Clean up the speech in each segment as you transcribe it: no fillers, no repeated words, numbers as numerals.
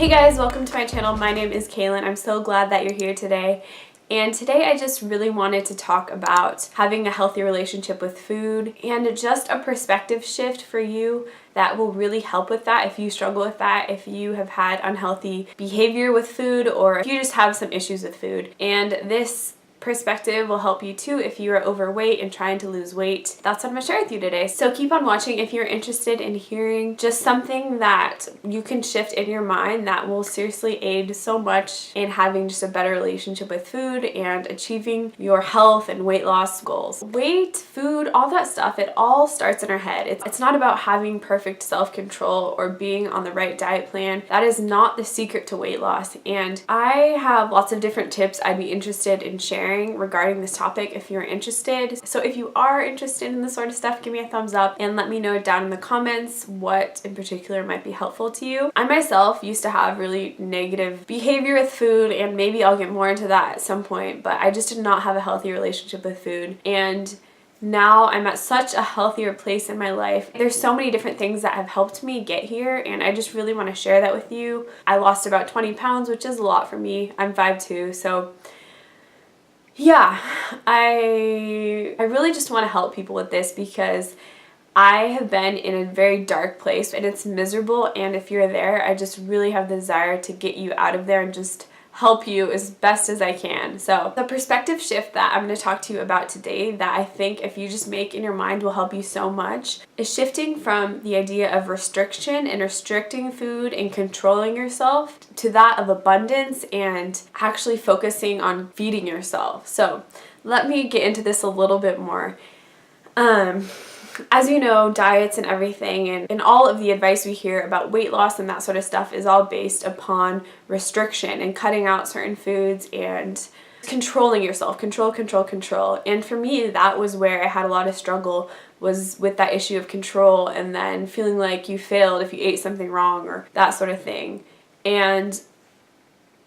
Hey guys, welcome to my channel. My name is Kaylin. I'm so glad that you're here today. And today I just really wanted to talk about having a healthy relationship with food and just a perspective shift for you that will really help with that if you struggle with that, if you have had unhealthy behavior with food, or if you just have some issues with food. And this perspective will help you too if you are overweight and trying to lose weight. That's what I'm going to share with you today. So keep on watching if you're interested in hearing just something that you can shift in your mind that will seriously aid so much in having just a better relationship with food and achieving your health and weight loss goals. Weight, food, all that stuff, it all starts in our head. It's not about having perfect self-control or being on the right diet plan. That is not the secret to weight loss. And I have lots of different tips I'd be interested in sharing regarding this topic if you're interested. So if you are interested in this sort of stuff, give me a thumbs up and let me know down in the comments what in particular might be helpful to you. I myself used to have really negative behavior with food, and maybe I'll get more into that at some point, but I just did not have a healthy relationship with food. And now I'm at such a healthier place in my life. There's so many different things that have helped me get here, and I just really want to share that with you. I lost about 20 pounds, which is a lot for me. I'm 5'2", so yeah, I really just want to help people with this because I have been in a very dark place and it's miserable, and if you're there, I just really have the desire to get you out of there and just help you as best as I can. So the perspective shift that I'm going to talk to you about today that I think if you just make in your mind will help you so much is shifting from the idea of restriction and restricting food and controlling yourself to that of abundance and actually focusing on feeding yourself. So let me get into this a little bit more. As you know, diets and everything and all of the advice we hear about weight loss and that sort of stuff is all based upon restriction and cutting out certain foods and controlling yourself. Control. And for me, that was where I had a lot of struggle, was with that issue of control and then feeling like you failed if you ate something wrong or that sort of thing. And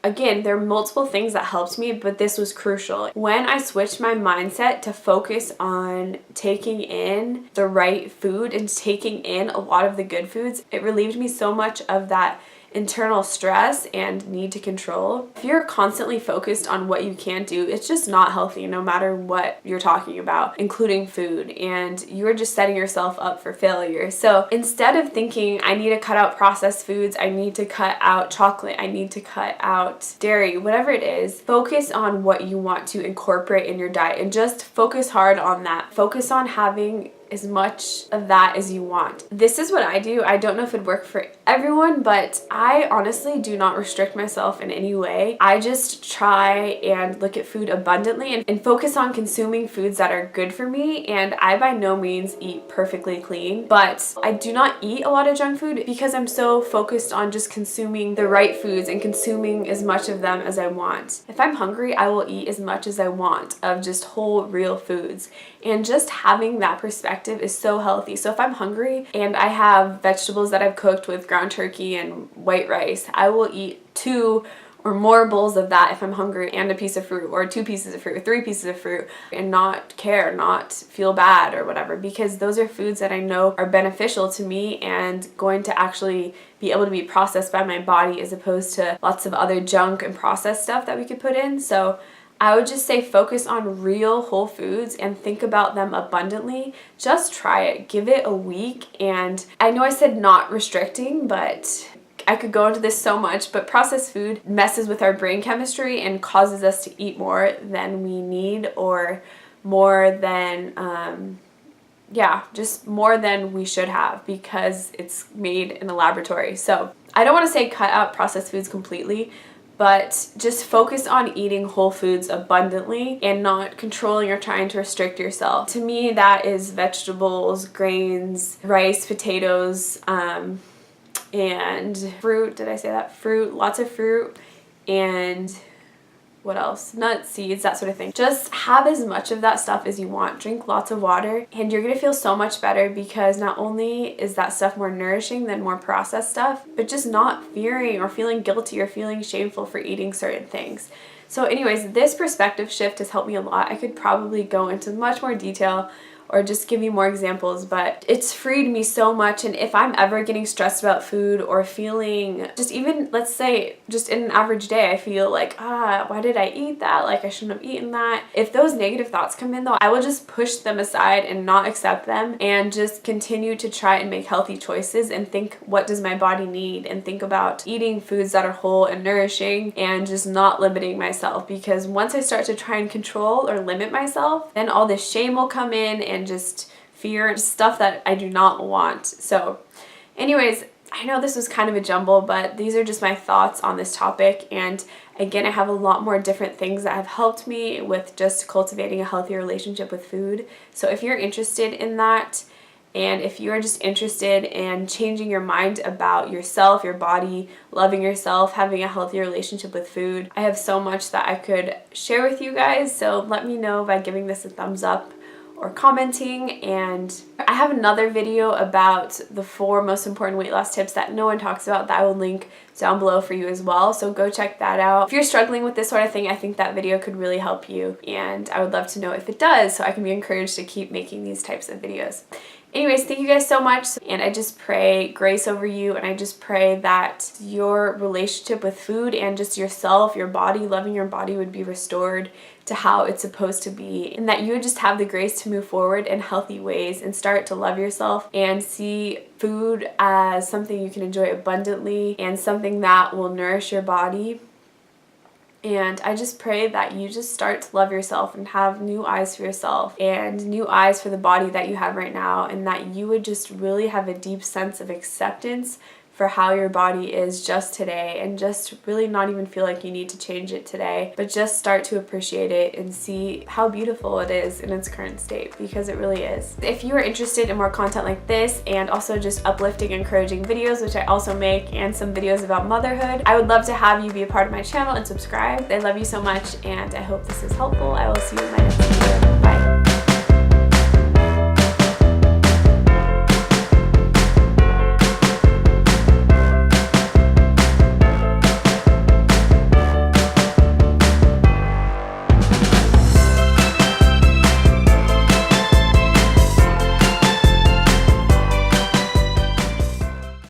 again, there are multiple things that helped me, but this was crucial. When I switched my mindset to focus on taking in the right food and taking in a lot of the good foods, it relieved me so much of that internal stress and need to control. If you're constantly focused on what you can't do, it's just not healthy no matter what you're talking about, including food, and you're just setting yourself up for failure. So instead of thinking, I need to cut out processed foods, I need to cut out chocolate, I need to cut out dairy, whatever it is, focus on what you want to incorporate in your diet and just focus hard on that. Focus on having as much of that as you want. This is what I do. I don't know if it'd work for everyone, but I honestly do not restrict myself in any way. I just try and look at food abundantly and focus on consuming foods that are good for me. And I by no means eat perfectly clean, but I do not eat a lot of junk food because I'm so focused on just consuming the right foods and consuming as much of them as I want. If I'm hungry, I will eat as much as I want of just whole, real foods. And just having that perspective is so healthy. So if I'm hungry and I have vegetables that I've cooked with ground turkey and white rice, I will eat 2 or more bowls of that if I'm hungry, and a piece of fruit or 2 pieces of fruit or 3 pieces of fruit, and not care, not feel bad or whatever, because those are foods that I know are beneficial to me and going to actually be able to be processed by my body as opposed to lots of other junk and processed stuff that we could put in. So I would just say focus on real whole foods and think about them abundantly. Just try it. Give it a week. And I know I said not restricting, but I could go into this so much, but processed food messes with our brain chemistry and causes us to eat more than we need, or more than, just more than we should have because it's made in the laboratory. So I don't want to say cut out processed foods completely, but just focus on eating whole foods abundantly and not controlling or trying to restrict yourself. To me, that is vegetables, grains, rice, potatoes, and fruit. Did I say that? Fruit, lots of fruit, and what else? Nuts, seeds, that sort of thing. Just have as much of that stuff as you want. Drink lots of water, and you're gonna feel so much better because not only is that stuff more nourishing than more processed stuff, but just not fearing or feeling guilty or feeling shameful for eating certain things. So anyways, this perspective shift has helped me a lot. I could probably go into much more detail or just give you more examples, but it's freed me so much. And if I'm ever getting stressed about food or feeling just even, let's say, just in an average day, I feel like, why did I eat that? Like, I shouldn't have eaten that. If those negative thoughts come in though, I will just push them aside and not accept them and just continue to try and make healthy choices and think, what does my body need? And think about eating foods that are whole and nourishing and just not limiting myself. Because once I start to try and control or limit myself, then all this shame will come in and just fear and stuff that I do not want. So anyways, I know this was kind of a jumble, but these are just my thoughts on this topic. And again, I have a lot more different things that have helped me with just cultivating a healthy relationship with food. So if you're interested in that, and if you're just interested in changing your mind about yourself, your body, loving yourself, having a healthy relationship with food, I have so much that I could share with you guys. So let me know by giving this a thumbs up or commenting. And I have another video about the 4 most important weight loss tips that no one talks about that I will link down below for you as well. So go check that out. If you're struggling with this sort of thing, I think that video could really help you. And I would love to know if it does, so I can be encouraged to keep making these types of videos. Anyways, thank you guys so much, and I just pray grace over you, and I just pray that your relationship with food and just yourself, your body, loving your body would be restored to how it's supposed to be, and that you would just have the grace to move forward in healthy ways and start to love yourself and see food as something you can enjoy abundantly and something that will nourish your body. And I just pray that you just start to love yourself and have new eyes for yourself and new eyes for the body that you have right now, and that you would just really have a deep sense of acceptance for how your body is just today, and just really not even feel like you need to change it today, but just start to appreciate it and see how beautiful it is in its current state, because it really is. If you are interested in more content like this, and also just uplifting, encouraging videos, which I also make, and some videos about motherhood, I would love to have you be a part of my channel and subscribe. I love you so much, and I hope this is helpful. I will see you in my next video.